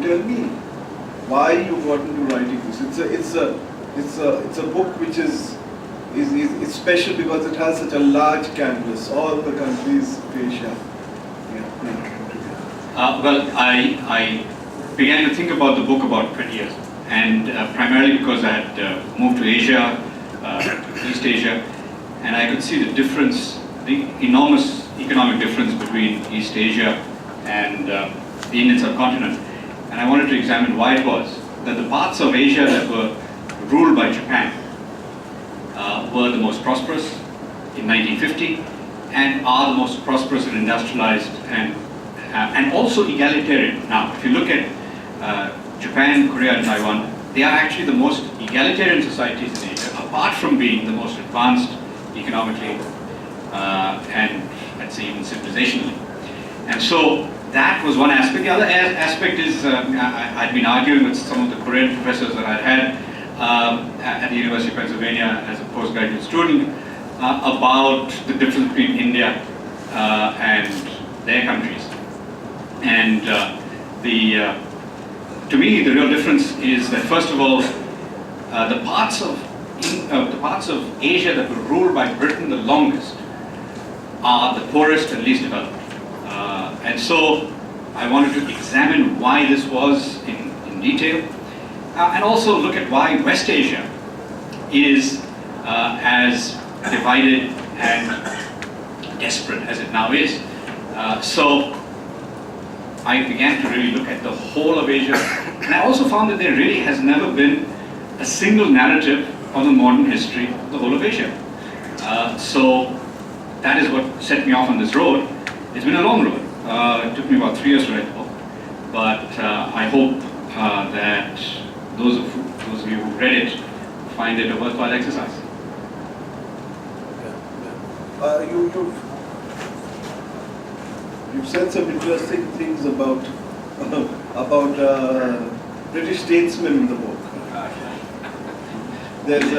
tell me why you got into writing this? It's a book which is special because it has such a large canvas, all the countries of Asia. Well, I began to think about the book about 20 years, and primarily because I had moved to Asia, East Asia, and I could see the difference, the enormous economic difference between East Asia and the Indian subcontinent. And I wanted to examine why it was that the parts of Asia that were ruled by Japan were the most prosperous in 1950 and are the most prosperous and industrialized and also egalitarian. Now, if you look at Japan, Korea and Taiwan, they are actually the most egalitarian societies in Asia, apart from being the most advanced economically and let's say even civilizationally. And so that was one aspect. The other aspect is I'd been arguing with some of the Korean professors that I'd had at the University of Pennsylvania as a postgraduate student about the difference between India and their countries. And to me, the real difference is that, first of all, the parts of Asia that were ruled by Britain the longest are the poorest and least developed. And so I wanted to examine why this was in detail, and also look at why West Asia is as divided and desperate as it now is. So I began to really look at the whole of Asia, and I also found that there really has never been a single narrative on the modern history of the whole of Asia. So that is what set me off on this road. It's been a long road. It took me about 3 years to write the book, but I hope that those of you who read it find it a worthwhile exercise. You've said some interesting things about British statesmen in the book. There's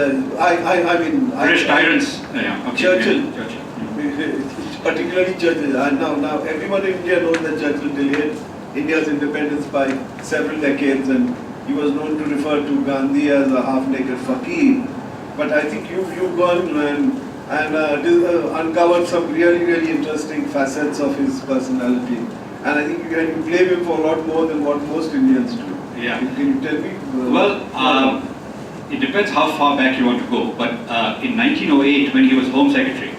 British tyrants. Churchill. Particularly Churchill. And now everyone in India knows that Churchill delayed India's independence by several decades, and he was known to refer to Gandhi as a half-naked fakir. But I think you've gone and uncovered some really interesting facets of his personality. And I think you blame him for a lot more than what most Indians do. Yeah. Can you tell me? Well, it depends how far back you want to go. But in 1908, when he was Home Secretary,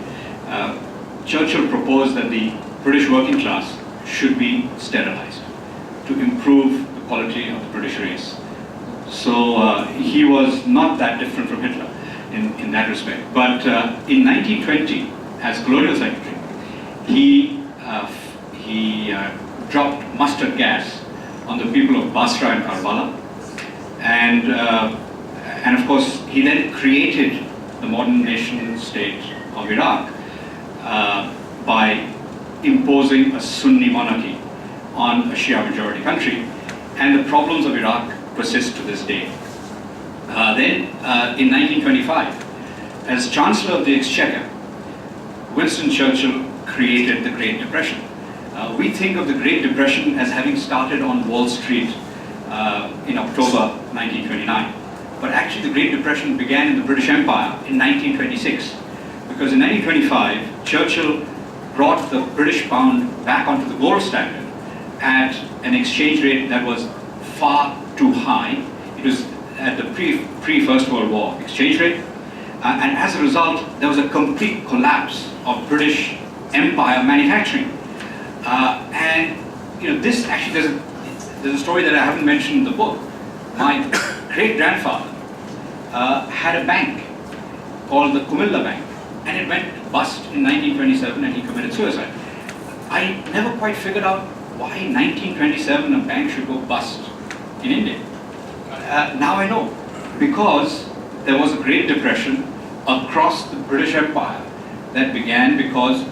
Churchill proposed that the British working class should be sterilized to improve the quality of the British race. So he was not that different from Hitler in that respect. But in 1920, as Colonial Secretary, he dropped mustard gas on the people of Basra and Karbala, and of course he then created the modern nation state of Iraq by imposing a Sunni monarchy on a Shia majority country, and the problems of Iraq persist to this day. Then in 1925, as Chancellor of the Exchequer, Winston Churchill created the Great Depression. We think of the Great Depression as having started on Wall Street in October 1929. But actually the Great Depression began in the British Empire in 1926. Because in 1925, Churchill brought the British pound back onto the gold standard at an exchange rate that was far too high. It was at the pre-First World War exchange rate. And as a result, there was a complete collapse of British Empire manufacturing. And this actually, there's a story that I haven't mentioned in the book. My great-grandfather had a bank called the Kumilla Bank, and it went bust in 1927 and he committed suicide. I never quite figured out why in 1927 a bank should go bust in India. Now I know, because there was a Great Depression across the British Empire that began because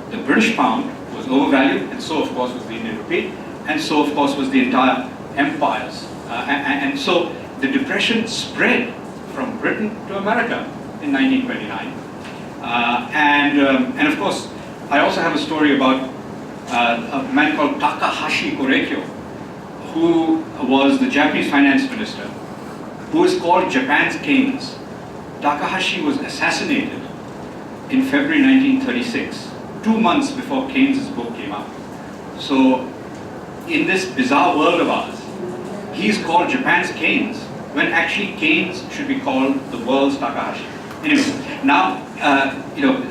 the British pound was overvalued, and so of course was the Indian rupee, and so of course was the entire empires. And so the depression spread from Britain to America in 1929. And of course, I also have a story about a man called Takahashi Koreikyo, who was the Japanese finance minister, who is called Japan's Keynes. Takahashi was assassinated in February 1936, 2 months before Keynes' book came out. So, in this bizarre world of ours, he's called Japan's Keynes, when actually Keynes should be called the world's Takahashi. Anyway, now,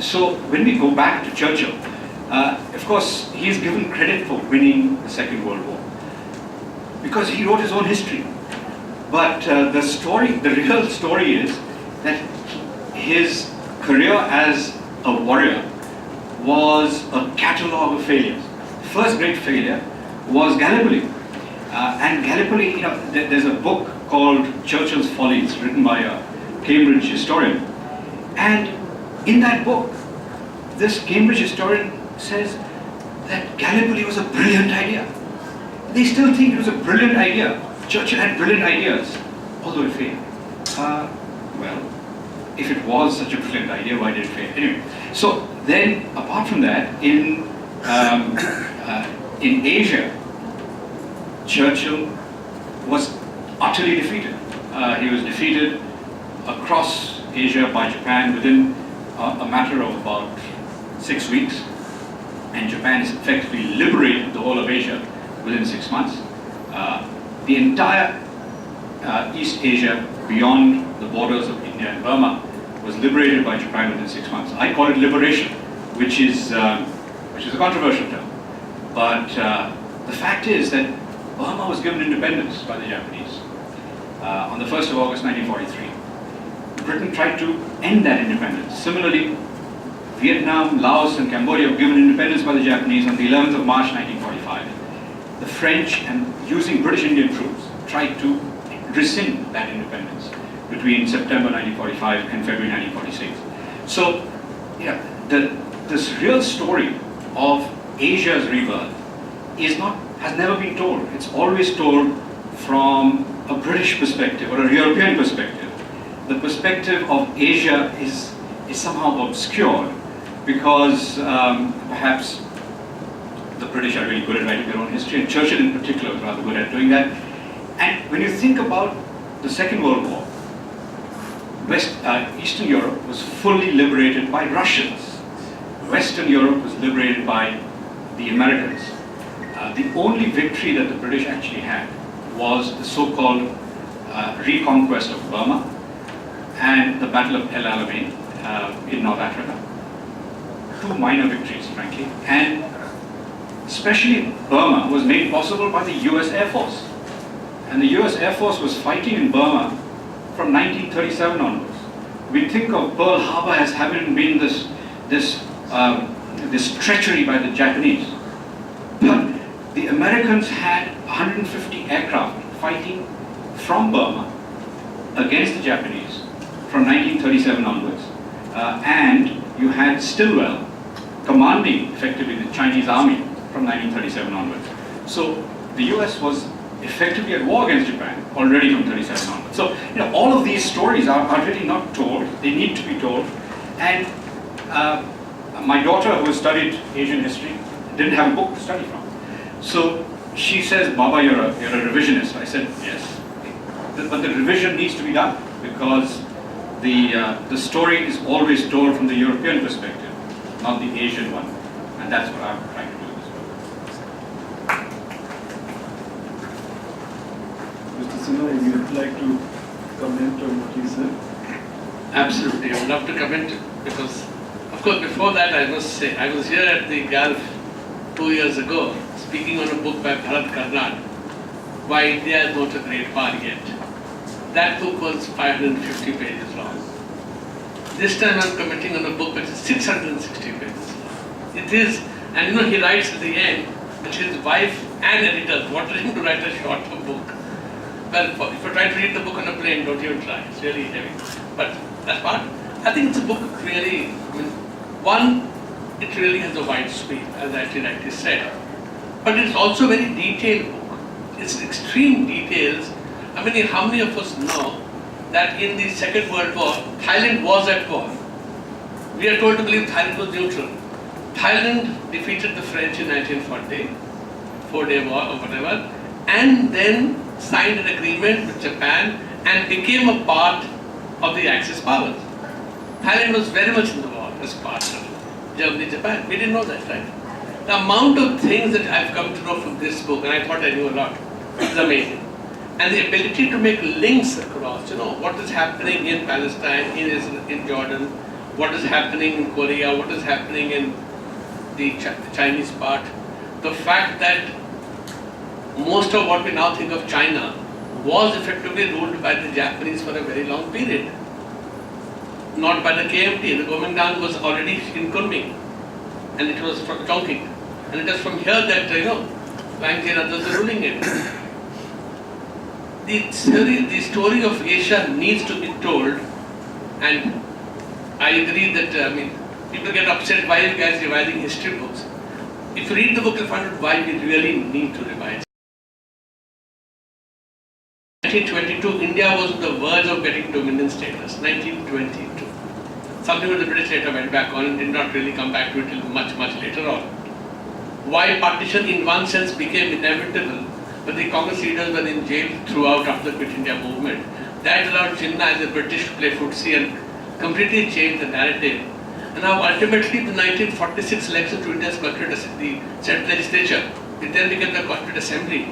so when we go back to Churchill, of course, he's given credit for winning the Second World War, because he wrote his own history. But the real story is that his career as a warrior was a catalogue of failures. First great failure was Gallipoli. And Gallipoli, there's a book called Churchill's Follies, written by a Cambridge historian. And in that book, this Cambridge historian says that Gallipoli was a brilliant idea. They still think it was a brilliant idea. Churchill had brilliant ideas, although it failed. Well, if it was such a brilliant idea, why did it fail? Anyway, so then, apart from that, in Asia, Churchill was utterly defeated. He was defeated across Asia by Japan within a matter of about 6 weeks, and Japan has effectively liberated the whole of Asia within 6 months. The entire East Asia beyond the borders of India and Burma was liberated by Japan within 6 months. I call it liberation, which is a controversial term. But the fact is that Burma was given independence by the Japanese on the 1st of August 1943. Britain tried to end that independence. Similarly, Vietnam, Laos and Cambodia were given independence by the Japanese on the 11th of March 1945. The French, and using British Indian troops, tried to rescind that independence between September 1945 and February 1946. So, this real story of Asia's rebirth has never been told. It's always told from a British perspective or a European perspective. The perspective of Asia is somehow obscured because perhaps the British are really good at writing their own history, and Churchill in particular was rather good at doing that. And when you think about the Second World War, Eastern Europe was fully liberated by Russians. Western Europe was liberated by the Americans. The only victory that the British actually had was the so-called reconquest of Burma and the Battle of El Alamein in North Africa. 2 minor victories, frankly. And especially Burma was made possible by the US Air Force. And the US Air Force was fighting in Burma from 1937 onwards. We think of Pearl Harbor as having been this treachery by the Japanese. But the Americans had 150 aircraft fighting from Burma against the Japanese from 1937 onwards. And you had Stilwell commanding effectively the Chinese army from 1937 onwards. So the US was effectively at war against Japan already from 1937 onwards. So all of these stories are really not told. They need to be told. And my daughter, who studied Asian history, didn't have a book to study from. So she says, "Baba, you're a revisionist." I said, "Yes, but the revision needs to be done because the story is always told from the European perspective, not the Asian one, and that's what I'm trying to do in this book." Mr. Sinha, would you like to comment on what he said? Absolutely, I would love to comment because, of course, before that I must say, I was here at the GALF 2 years ago, speaking on a book by Bharat Karnad, Why India is Not a Great Power Yet. That book was 550 pages long. This time I'm commenting on a book which is 660 pages long. It is, and he writes at the end that his wife and editors wanted him to write a shorter book. Well, if you try to read the book on a plane, don't even try, it's really heavy. But that's part. I think it's a book really, it really has a wide sweep, as I rightly said. But it's also a very detailed book. It's extreme details. I mean, how many of us know that in the Second World War, Thailand was at war? We are told to believe Thailand was neutral. Thailand defeated the French in 1940, 4-day war or whatever, and then signed an agreement with Japan and became a part of the Axis powers. Thailand was very much in the war as part of Germany, Japan. We didn't know that, right? The amount of things that I've come to know from this book, and I thought I knew a lot, is amazing. And the ability to make links across, what is happening in Palestine, in Jordan, what is happening in Korea, what is happening in the Chinese part. The fact that most of what we now think of China was effectively ruled by the Japanese for a very long period. Not by the KMT, the Kuomintang was already in Kunming, and it was from Chongqing. And it is from here that, Wang Jie and others are ruling it. The story of Asia needs to be told, and I agree that, people get upset, why are you guys revising history books? If you read the book, you'll find out why we really need to revise. 1922, India was on the verge of getting dominion status. 1922. Something that the British later went back on and did not really come back to it till much, much later on. Why partition in one sense became inevitable, but the Congress leaders were in jail throughout after the Quit India movement. That allowed Sinha as a British to play footsie and completely change the narrative. And now ultimately the 1946 election to India's Constituent the Senate legislature, it then became the Constituent Assembly,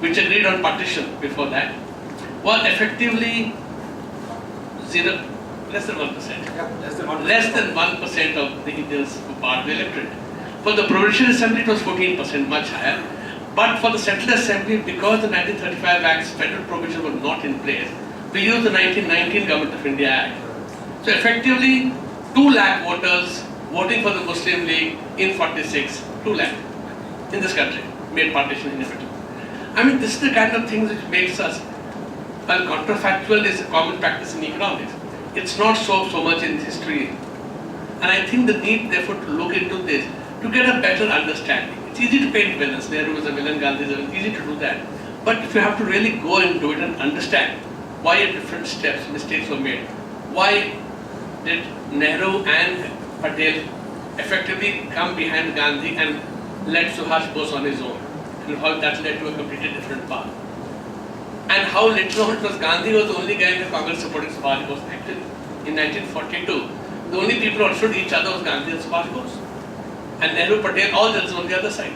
which agreed on partition before that, was effectively less than 1%. Yeah, Less than 1% of the Indians were part of the electorate. For the Provincial Assembly it was 14%, much higher. But for the Central Assembly, because the 1935 Act's federal provision was not in place, we used the 1919 Government of India Act. So effectively, 2 lakh voters voting for the Muslim League in 46, 2 lakh in this country, made partition inevitable. This is the kind of things which makes us, while counterfactual is a common practice in economics, it's not so much in history. And I think the need therefore to look into this, to get a better understanding. It's easy to paint villains, Nehru was a villain, Gandhi is a villain, easy to do that. But if you have to really go into it and understand why at different steps mistakes were made, why did Nehru and Patel effectively come behind Gandhi and let Subhash Bose on his own, and how that led to a completely different path. And how later on it was Gandhi was the only guy in the Congress supporting Subhash Bose actually. In 1942, the only people who understood each other was Gandhi and Subhash Bose. And Nehru, Patel, all others on the other side.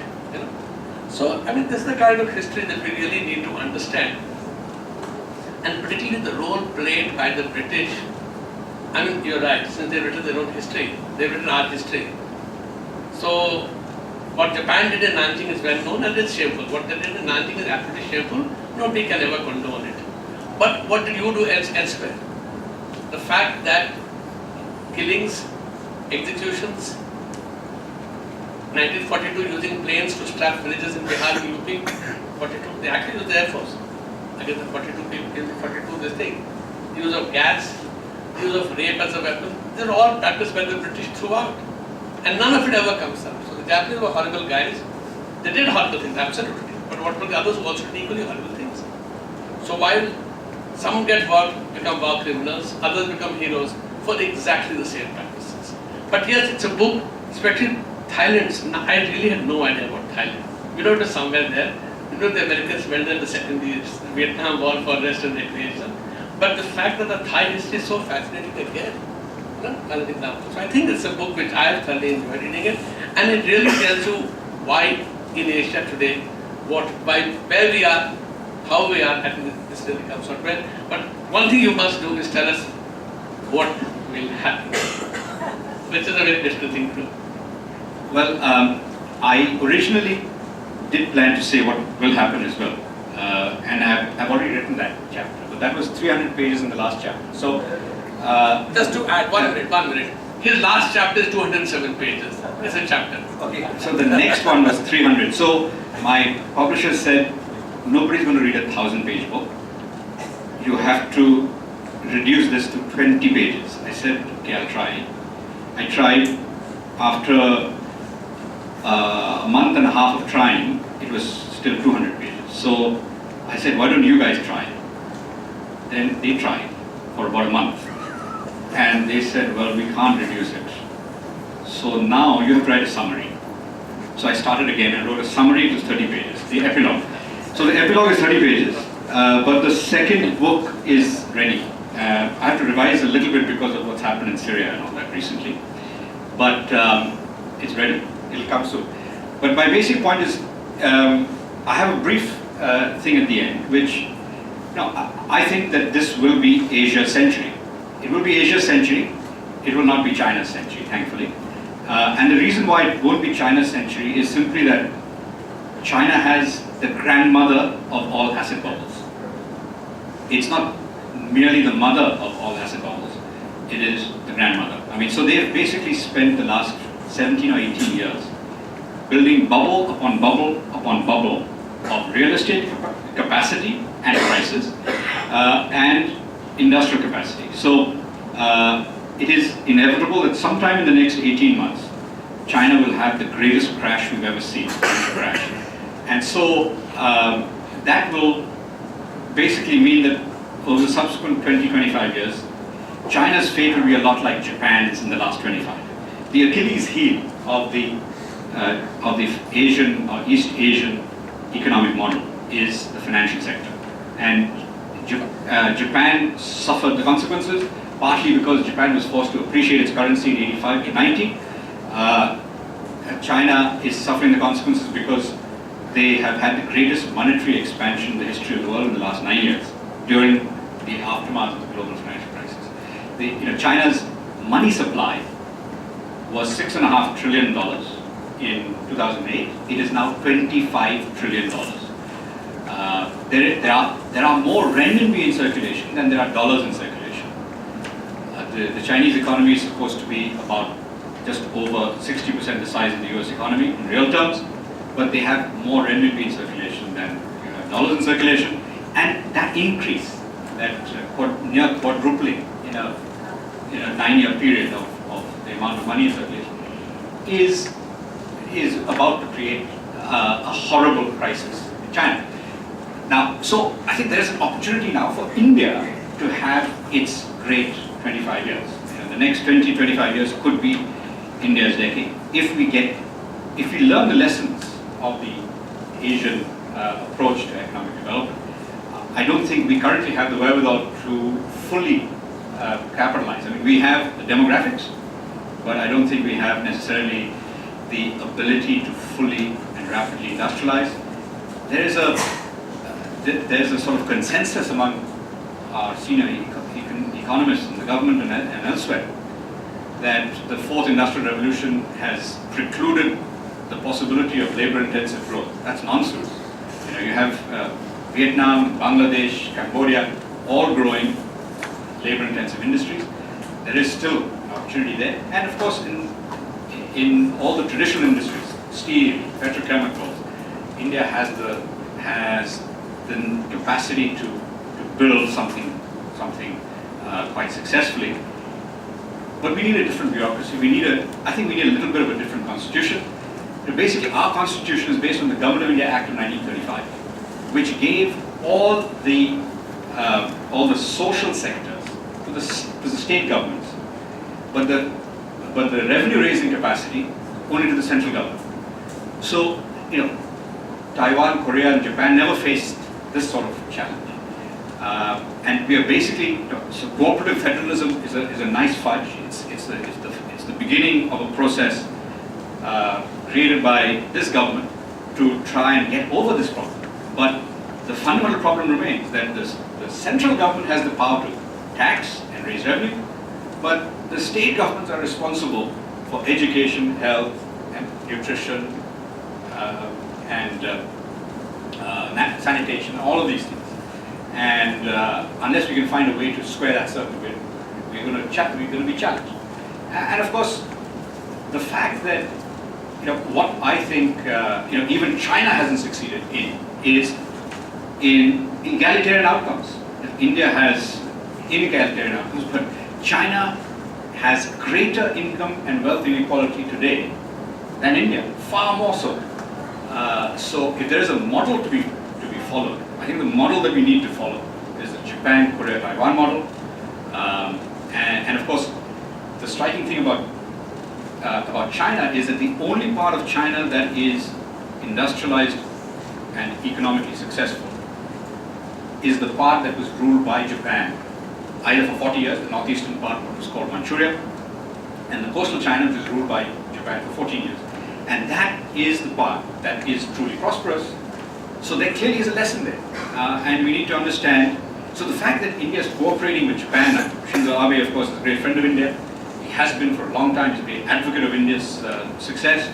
So, this is the kind of history that we really need to understand. And particularly the role played by the British. You're right, since they've written their own history, they've written our history. So, what Japan did in Nanjing is well known and it's shameful. What they did in Nanjing is absolutely shameful. Nobody can ever condone it. But what did you do elsewhere? The fact that killings, executions, 1942 using planes to strap villages in Bihar and UP, 42, they actually used the Air Force. Against the 42 people killed in 42, this thing. Use of gas, use of rape as a weapon, they're all practiced by the British throughout. And none of it ever comes up. So the Japanese were horrible guys. They did horrible things, absolutely. But what were the others who also did equally horrible things? So while some become war criminals, others become heroes for exactly the same practices. But yes, it's a book, especially Thailand. I really had no idea about Thailand. We know it was somewhere there. We know the Americans went there in the Vietnam War for rest and recreation. But the fact that the Thai history is so fascinating again, another example. So I think it's a book which I have thoroughly enjoyed reading it, and it really tells you why in Asia today, where we are, how we are, I think this really comes out well. But one thing you must do is tell us what will happen, which is a very difficult thing to do. Well, I originally did plan to say what will happen as well, and I've already written that chapter, but that was 300 pages in the last chapter. So, just to add 1 minute. His last chapter is 207 pages. It's a chapter. Okay. So the next one was 300. So my publisher said, nobody's going to read a 1,000-page book. You have to reduce this to 20 pages. I said, okay, I'll try. I tried. After a month and a half of trying, it was still 200 pages. So I said, why don't you guys try? Then they tried for about a month. And they said, well, we can't reduce it. So now you have to write a summary. So I started again and wrote a summary. It was 30 pages, the epilogue. So the epilogue is 30 pages, but the second book is ready. I have to revise a little bit because of what's happened in Syria and all that recently, but it's ready. It'll come soon. But my basic point is, I have a brief thing at the end, which, I think that this will be Asia's century. It will be Asia's century. It will not be China's century, thankfully. And the reason why it won't be China's century is simply that China has the grandmother of all asset bubbles. It's not merely the mother of all asset bubbles. It is the grandmother. I mean, so they've basically spent the last 17 or 18 years building bubble upon bubble upon bubble of real estate capacity and prices and industrial capacity. So it is inevitable that sometime in the next 18 months, China will have the greatest crash we've ever seen, crash. And so that will basically mean that over the subsequent 20-25 years, China's fate will be a lot like Japan's in the last 25. The Achilles heel of the Asian or East Asian economic model is the financial sector. And Japan suffered the consequences, partly because Japan was forced to appreciate its currency in 85 to 90. China is suffering the consequences because they have had the greatest monetary expansion in the history of the world in the last 9 years, during the aftermath of the global financial crisis. China's money supply was $6.5 trillion in 2008. It is now $25 trillion. There are more renminbi in circulation than there are dollars in circulation. The Chinese economy is supposed to be about just over 60% the size of the US economy in real terms, but they have more renminbi in circulation than dollars in circulation. And that increase, that near quadrupling in a 9-year period of the amount of money in circulation, is about to create a horrible crisis in China. Now, so I think there's an opportunity now for India to have its great 25 years. The next 20-25 years could be India's decade. If we learn the lessons of the Asian approach to economic development, I don't think we currently have the wherewithal to fully capitalize. I mean, we have the demographics, but I don't think we have necessarily the ability to fully and rapidly industrialize. There's a sort of consensus among our senior economists in the government and elsewhere that the fourth industrial revolution has precluded the possibility of labor-intensive growth. That's nonsense. You have Vietnam, Bangladesh, Cambodia, all growing labor-intensive industries. There is still an opportunity there, and of course in all the traditional industries, steel, petrochemicals, India has the capacity to build something quite successfully. But we need a different bureaucracy. I think we need a little bit of a different constitution. Basically, our constitution is based on the Government of India Act of 1935, which gave all the social sectors to the state governments, but the revenue-raising capacity only to the central government. So, Taiwan, Korea, and Japan never faced this sort of challenge. And we are basically, so cooperative federalism is a nice fudge. It's the beginning of a process created by this government to try and get over this problem. But the fundamental problem remains that the central government has the power to tax and raise revenue, but the state governments are responsible for education, health, and nutrition, and sanitation, all of these things. And unless we can find a way to square that circle, we're going to be challenged. And of course, the fact that what I think even China hasn't succeeded in is in egalitarian outcomes. India has inegalitarian outcomes, but China has greater income and wealth inequality today than India, far more so. So if there is a model to be followed, I think the model that we need to follow is the Japan, Korea, Taiwan model. And of course, the striking thing about China is that the only part of China that is industrialized and economically successful is the part that was ruled by Japan, either for 40 years, the northeastern part, what was called Manchuria, and the coastal China, which was ruled by Japan for 14 years. And that is the part that is truly prosperous. So there clearly is a lesson there. And we need to understand, so the fact that India is cooperating with Japan, Shinzo Abe, of course, is a great friend of India. He has been for a long time, he's been an advocate of India's success.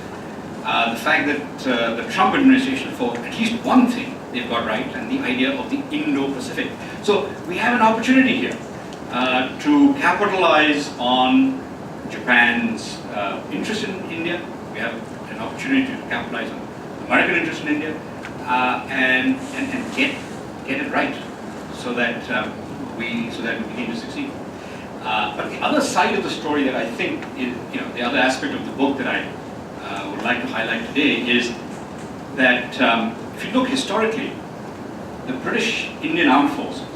The fact that the Trump administration, for at least one thing, they've got right, and the idea of the Indo-Pacific. So we have an opportunity here to capitalize on Japan's interest in India. We have an opportunity to capitalize on American interest in India and get it right, so that we begin to succeed. But the other side of the story that I think is, the other aspect of the book that I would like to highlight today is that if you look historically, the British Indian Armed Forces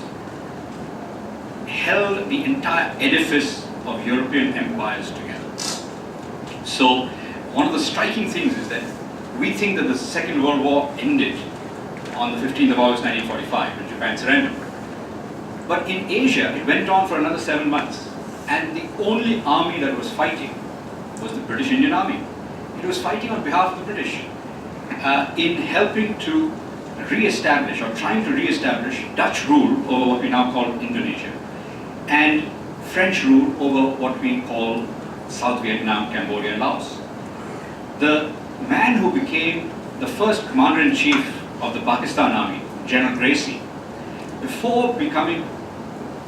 held the entire edifice of European empires together. So one of the striking things is that we think that the Second World War ended on the 15th of August 1945 when Japan surrendered. But in Asia, it went on for another 7 months. And the only army that was fighting was the British Indian Army. It was fighting on behalf of the British in helping to re-establish, or trying to re-establish, Dutch rule over what we now call Indonesia, and French rule over what we call South Vietnam, Cambodia, and Laos. The man who became the first commander-in-chief of the Pakistan Army, General Gracie, before becoming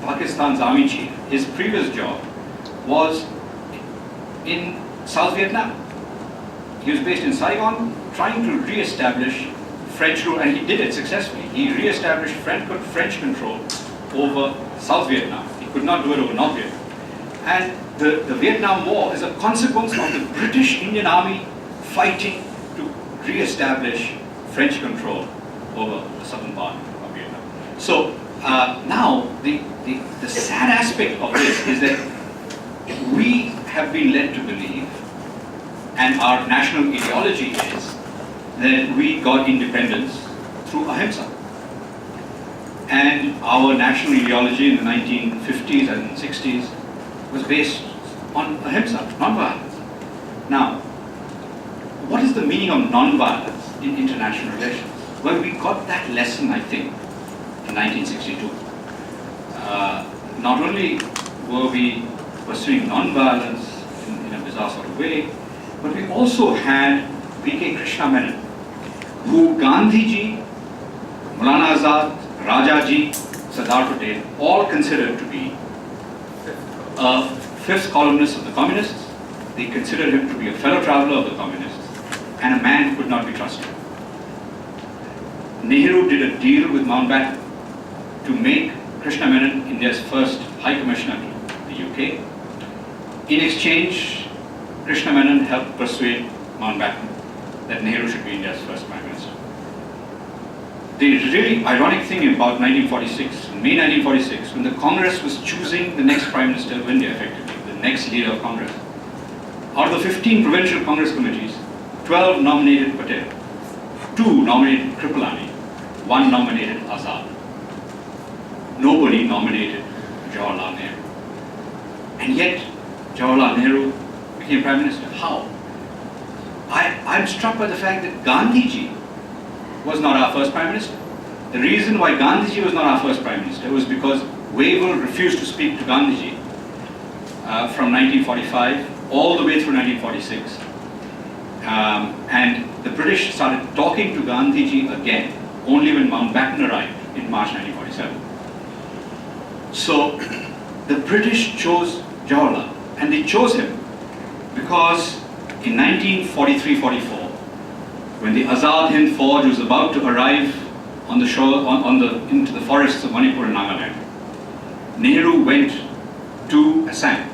Pakistan's army chief, his previous job was in South Vietnam. He was based in Saigon, trying to re-establish French rule, and he did it successfully. He re-established French control over South Vietnam. He could not do it over North Vietnam. And the Vietnam War is a consequence of the British Indian Army fighting to re-establish French control over the southern part of Vietnam. So now the sad aspect of this is that we have been led to believe, and our national ideology is, that we got independence through ahimsa. And our national ideology in the 1950s and 60s was based on ahimsa, non-violence. Now, what is the meaning of non-violence in international relations? Well, we got that lesson, I think, in 1962. Not only were we pursuing non-violence in a bizarre sort of way, but we also had V.K. Krishna Menon, who Gandhiji, Maulana Azad, Rajaji, Sardar Patel all considered to be a fifth columnist of the communists. They considered him to be a fellow traveler of the communists and a man who could not be trusted. Nehru did a deal with Mountbatten to make Krishna Menon India's first High Commissioner to the UK. In exchange, Krishna Menon helped persuade Mountbatten that Nehru should be India's first Prime Minister. The really ironic thing about 1946, May 1946, when the Congress was choosing the next Prime Minister of India, effectively, the next leader of Congress, out of the 15 provincial Congress committees, 12 nominated Patel, 2 nominated Kripalani, 1 nominated Azad. Nobody nominated Jawaharlal Nehru. And yet, Jawaharlal Nehru became Prime Minister. How? I'm struck by the fact that Gandhiji was not our first Prime Minister. The reason why Gandhiji was not our first Prime Minister was because Wavell refused to speak to Gandhiji from 1945 all the way through 1946. And the British started talking to Gandhiji again only when Mountbatten arrived in March 1947. So the British chose Jawaharlal, and they chose him because in 1943-44, when the Azad Hind Fauj was about to arrive on the shore, into the forests of Manipur and Nagaland, Nehru went to Assam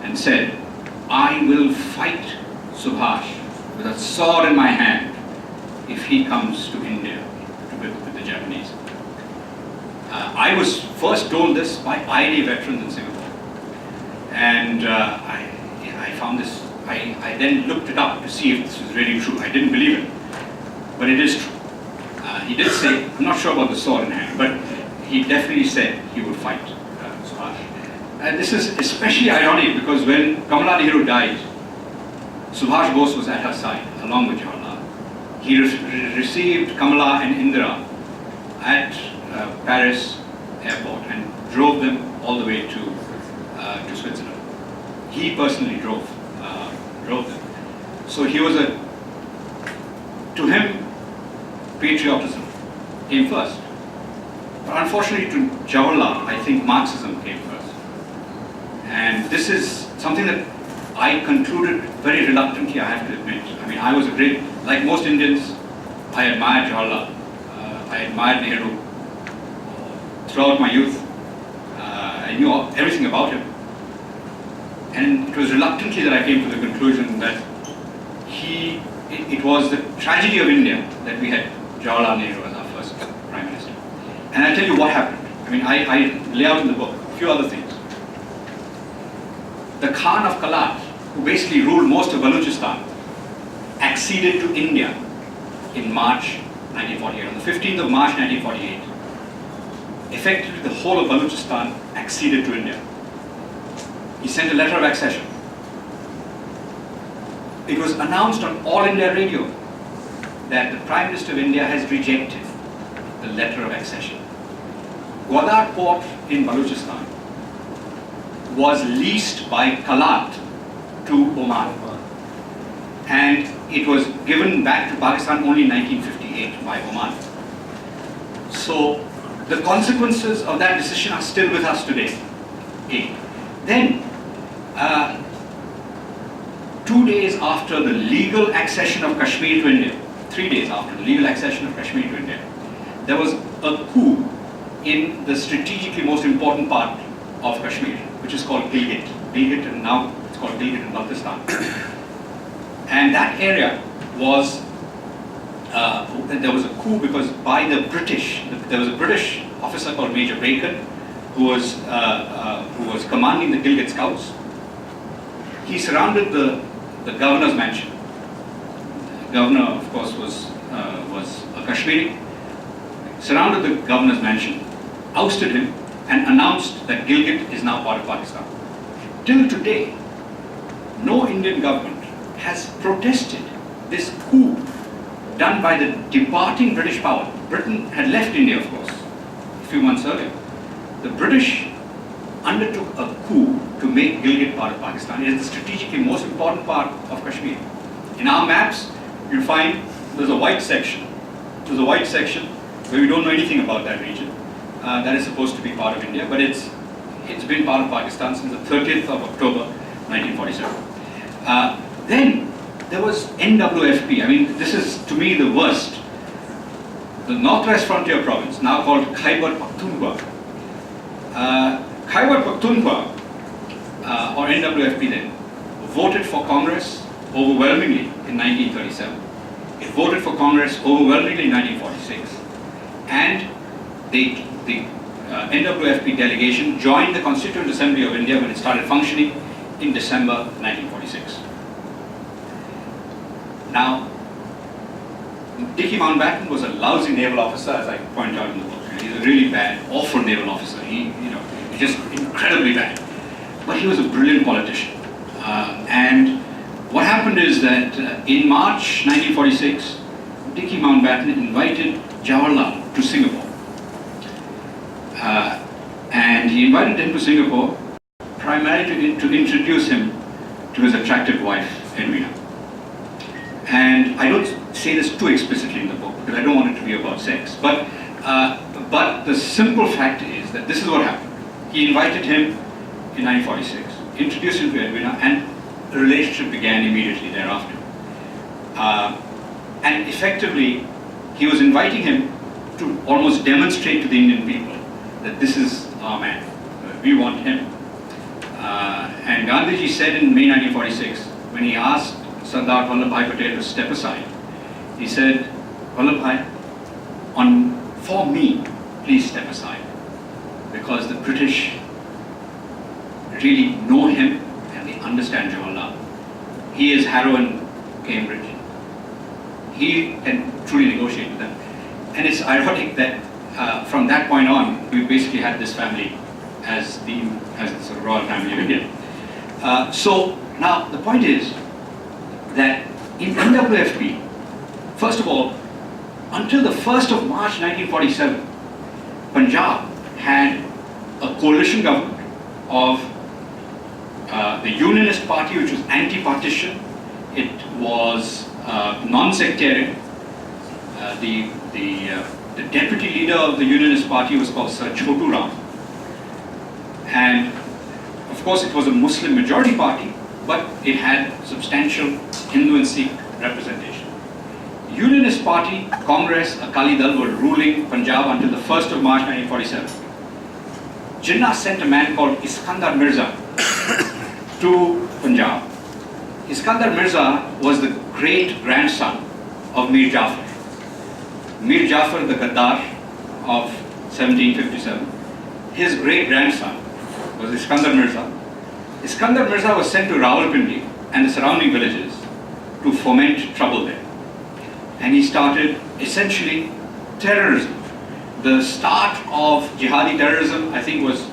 and said, "I will fight Subhash with a sword in my hand if he comes to India with the Japanese." I was first told this by INA veterans in Singapore, and I found this. I then looked it up to see if this was really true. I didn't believe it, but it is true. he did say, I'm not sure about the sword in hand, but he definitely said he would fight Subhash. And this is especially ironic because when Kamala Nehru died, Subhash Bose was at her side along with Jawaharlal. He received Kamala and Indira at Paris airport and drove them all the way to Switzerland. He personally drove them. So he was to him, patriotism came first. But unfortunately to Jawaharlal, I think Marxism came first. And this is something that I concluded very reluctantly, I have to admit. I mean, I was like most Indians, I admired Jawaharlal. I admired Nehru throughout my youth. I knew everything about him. And it was reluctantly that I came to the conclusion that it was the tragedy of India that we had Jawaharlal Nehru as our first Prime Minister. And I'll tell you what happened. I mean, I lay out in the book a few other things. The Khan of Kalat, who basically ruled most of Balochistan, acceded to India in March 1948. On the 15th of March 1948, effectively the whole of Balochistan acceded to India. He sent a letter of accession. It was announced on All India Radio that the Prime Minister of India has rejected the letter of accession. Gwadar port in Balochistan was leased by Kalat to Oman, and it was given back to Pakistan only in 1958 by Oman. So the consequences of that decision are still with us today. Then 2 days after the legal accession of Kashmir to India, 3 days after the legal accession of Kashmir to India, there was a coup in the strategically most important part of Kashmir, which is called Gilgit. Gilgit, and now it's called Gilgit and Baltistan. And that area was, there was a coup because by the British, there was a British officer called Major Bacon who was commanding the Gilgit Scouts. He surrounded the governor's mansion. The governor, of course, was a Kashmiri. Surrounded the governor's mansion, ousted him, and announced that Gilgit is now part of Pakistan. Till today, no Indian government has protested this coup done by the departing British power. Britain had left India, of course, a few months earlier. The British undertook a coup to make Gilgit part of Pakistan. It is the strategically most important part of Kashmir. In our maps, you'll find there's a white section. There's a white section where we don't know anything about that region. That is supposed to be part of India, but it's been part of Pakistan since the 30th of October 1947. Then there was NWFP. I mean, this is to me the worst. The Northwest Frontier Province, now called Khyber Pakhtunkhwa. Khyber Pakhtunkhwa, or NWFP then, voted for Congress overwhelmingly in 1937. It voted for Congress overwhelmingly in 1946. And the NWFP delegation joined the Constituent Assembly of India when it started functioning in December 1946. Now, Dickie Mountbatten was a lousy naval officer, as I point out in the book. He's a really bad, awful naval officer. He's just incredibly bad. But he was a brilliant politician. And what happened is that in March 1946, Dickie Mountbatten invited Jawaharlal to Singapore. And he invited him to Singapore primarily to introduce him to his attractive wife, Edwina. And I don't say this too explicitly in the book because I don't want it to be about sex. But the simple fact is that this is what happened. He invited him in 1946, introduced him to Edwina, and the relationship began immediately thereafter. And effectively, he was inviting him to almost demonstrate to the Indian people that this is our man. We want him. And Gandhiji said in May 1946, when he asked Sardar Vallabhbhai Patel to step aside, he said, Vallabhbhai, for me, please step aside. Because the British really know him and they understand Jawaharlal. He is Harrow and Cambridge. He can truly negotiate with them. And it's ironic that from that point on, we basically had this family as the sort of royal family of India. So now the point is that in NWFP, first of all, until the 1st of March 1947, Punjab had a coalition government of the Unionist Party, which was anti-partition. It was non-sectarian. The deputy leader of the Unionist Party was called Sir Chotu Ram. And of course it was a Muslim majority party, but it had substantial Hindu and Sikh representation. Unionist Party, Congress, Akali Dal were ruling Punjab until the 1st of March 1947. Jinnah sent a man called Iskandar Mirza to Punjab. Iskandar Mirza was the great grandson of Mir Jafar. Mir Jafar, the Gaddar of 1757. His great grandson was Iskandar Mirza. Iskandar Mirza was sent to Rawalpindi and the surrounding villages to foment trouble there. And he started essentially terrorism. The start of jihadi terrorism, I think, was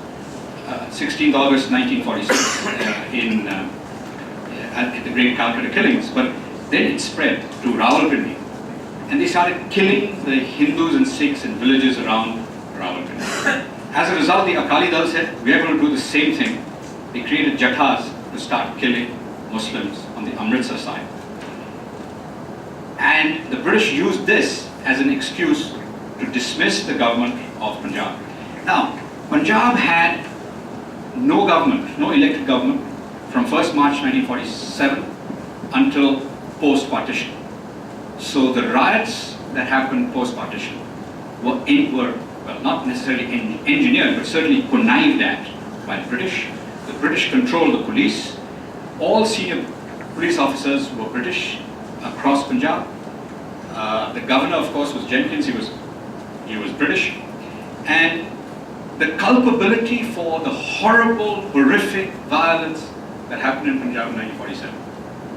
16th August 1946 at the Great Calcutta killings. But then it spread to Rawalpindi. And they started killing the Hindus and Sikhs in villages around Rawalpindi. As a result, the Akali Dal said, we are going to do the same thing. They created Jathas to start killing Muslims on the Amritsar side. And the British used this as an excuse to dismiss the government of Punjab. Now, Punjab had no government, no elected government from 1st March 1947 until post-partition. So the riots that happened post-partition were well, not necessarily engineered, but certainly connived at by the British. The British controlled the police. All senior police officers were British across Punjab. The governor, of course, was Jenkins. He was British. And the culpability for the horrible, horrific violence that happened in Punjab in 1947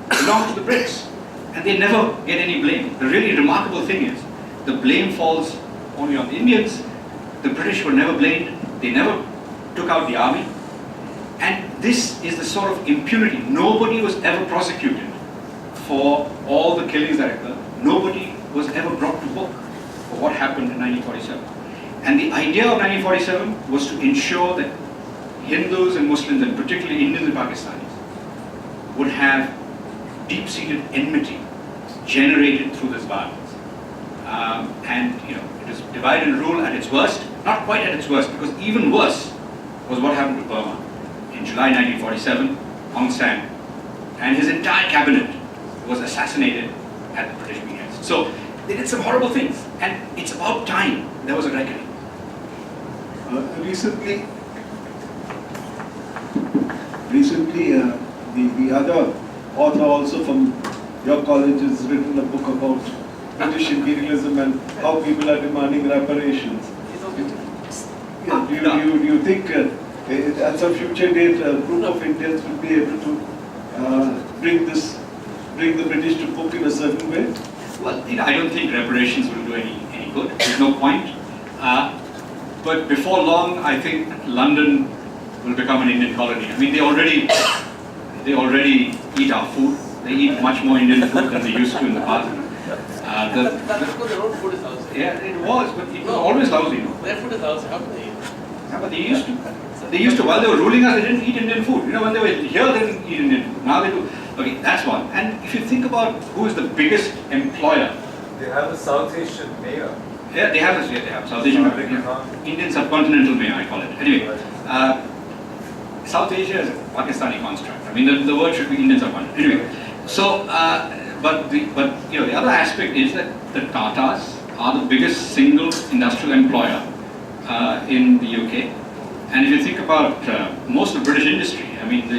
belonged to the Brits. And they never get any blame. The really remarkable thing is, the blame falls only on the Indians. The British were never blamed. They never took out the army. And this is the sort of impunity. Nobody was ever prosecuted for all the killings that occurred. Nobody was ever brought to book for what happened in 1947. And the idea of 1947 was to ensure that Hindus and Muslims, and particularly Indians and Pakistanis, would have deep-seated enmity generated through this violence. And it was divide and rule at its worst, not quite at its worst, because even worse was what happened to Burma. In July 1947, Aung San and his entire cabinet was assassinated at the British behest. So they did some horrible things, and it's about time there was a reckoning. Recently, the other author also from your college has written a book about British imperialism and how people are demanding reparations. Do you think at some future date a group of Indians will be able to bring the British to book in a certain way? Well, I don't think reparations will do any good. There's no point. But before long, I think London will become an Indian colony. I mean, they already eat our food. They eat much more Indian food than they used to in the past. That's because their own food is lousy. Yeah, it was, but it was always lousy. Their food is lousy. How can they eat? Yeah, but they used to. They used to. While they were ruling us, they didn't eat Indian food. When they were here, they didn't eat Indian food. Now they do. Okay, that's one. And if you think about who is the biggest employer, they have a South Asian mayor. Yeah, they have South Asian mayor. Indian subcontinental mayor, I call it. Anyway, South Asia is a Pakistani construct. I mean, the word should be Indian subcontinent. Anyway, so but the other aspect is that the Tatas are the biggest single industrial employer in the UK. And if you think about most of British industry, I mean,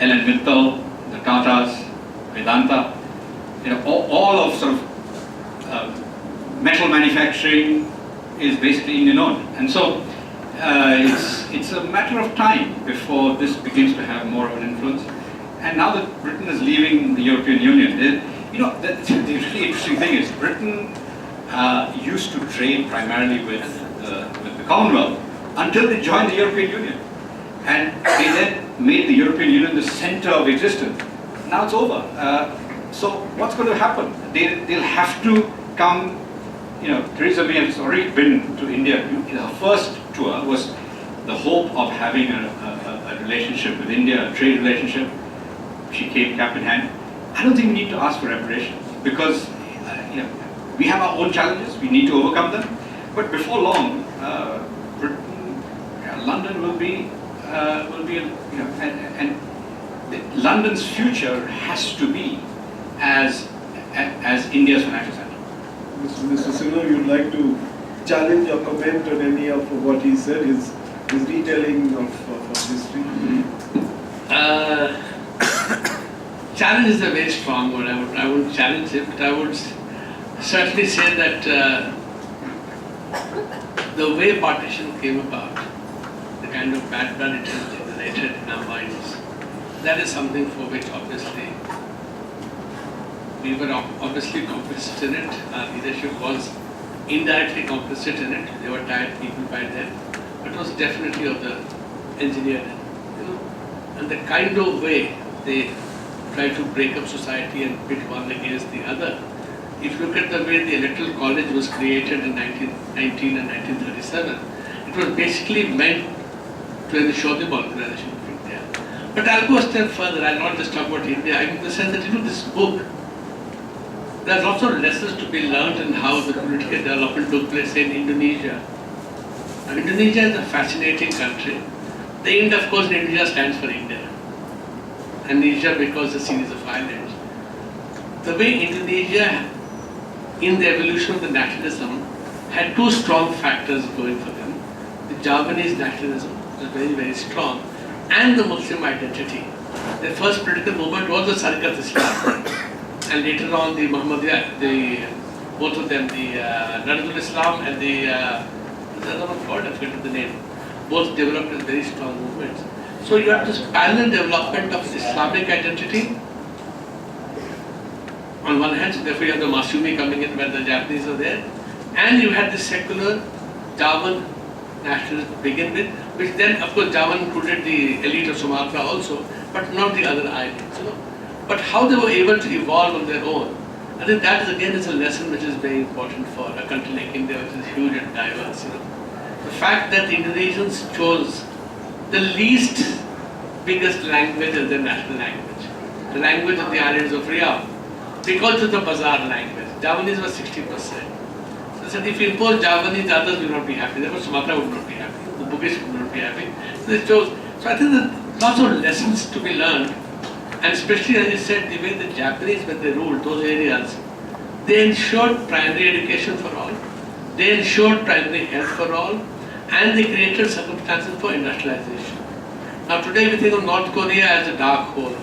L&N Mittal, the Tatas, Vedanta, all of sort of metal manufacturing is basically Indian owned. And so it's a matter of time before this begins to have more of an influence. And now that Britain is leaving the European Union, You know, the really interesting thing is Britain used to trade primarily with the Commonwealth until they joined the European Union. And they then made the European Union the center of existence. Now it's over. So what's going to happen? They'll have to come, you know, Theresa May has already been to India. Her first tour was the hope of having a relationship with India, a trade relationship. She came cap in hand. I don't think we need to ask for reparations because you know, we have our own challenges. We need to overcome them. But before long, Britain, London will be you know, and London's future has to be as India's financial center. Mr. Sinha, you'd like to challenge or comment on any of what he said, his retelling of history? Challenge is a very strong word. I wouldn't challenge it, but I would certainly say that the way partition came about, the kind of bad blood it has generated in our minds, that is something for which obviously we were obviously complicit in it. Our leadership was indirectly complicit in it. They were tired people by then, but it was definitely of the engineered, you know, and the kind of way they tried to break up society and pit one against the other. If you look at the way the Electoral College was created in 1919 and 1937, it was basically meant to ensure the balkanization of India. But I'll go a step further. I'll not just talk about India. I mean, the sense that, you know, this book, there are lots of lessons to be learned in how the political development took place in Indonesia. Now, Indonesia is a fascinating country. The Ind, of course, in Indonesia stands for India. And Asia because it's a series of islands. The way Indonesia, in the evolution of the nationalism, had two strong factors going for them. The Javanese nationalism was very, very strong, and the Muslim identity. The first political movement was the Sarkat Islam, and later on the Muhammadiyah, both of them, the Nadul Islam and the other one, God, I forget the name, both developed as very strong movements. So you have this parallel development of Islamic identity on one hand, so therefore you have the Masumi coming in where the Japanese are there, and you had the secular Javan nationalism to begin with, which then of course Javan included the elite of Sumatra also, but not the other islands, you know. But how they were able to evolve on their own, I think that is again is a lesson which is very important for a country like India, which is huge and diverse, you know. The fact that the Indonesians chose the least biggest language as their national language, the language of the islands of Riau, because of the bazaar language. Javanese was 60%. So they said if you impose Javanese, the others will not be happy. Therefore Sumatra would not be happy, the Bugis would not be happy. So they chose. So I think there are lots of lessons to be learned, and especially as you said, the way the Japanese, when they ruled those areas, they ensured primary education for all, they ensured primary health for all, and they created circumstances for industrialization. Now today we think of North Korea as a dark hole.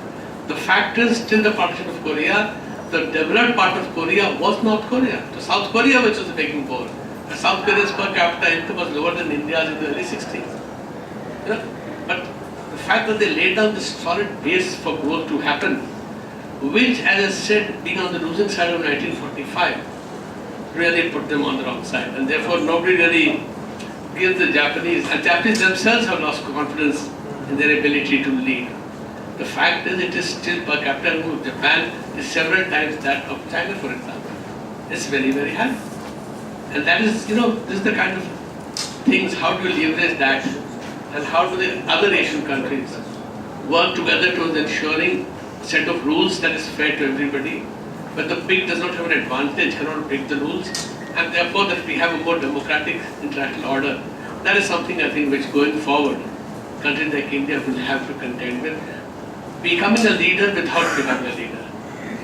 The fact is, till the partition of Korea, the developed part of Korea was North Korea. To South Korea, which was a begging bowl. South Korea's per capita income was lower than India's in the early 60s. You know? But the fact that they laid down this solid base for growth to happen, which, as I said, being on the losing side of 1945, really put them on the wrong side. And therefore nobody really gives the Japanese, and Japanese themselves have lost confidence in their ability to lead. The fact is, it is still per capita income of Japan is several times that of China, for example. It's very, very high. And that is, you know, this is the kind of things, how do you leverage that, and how do the other Asian countries work together towards ensuring a set of rules that is fair to everybody, but the big does not have an advantage, cannot break the rules, and therefore that we have a more democratic international order. That is something I think which going forward, countries like India will have to contend with. Becoming a leader without becoming a leader,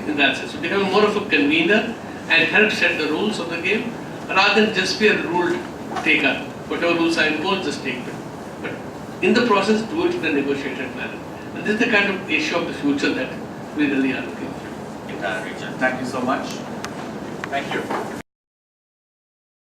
in that sense. So becoming more of a convener and help set the rules of the game, rather than just be a rule taker. Whatever rules are imposed, just take them. But in the process, do it in a negotiated manner. And this is the kind of issue of the future that we really are looking for. Richard, thank you so much. Thank you.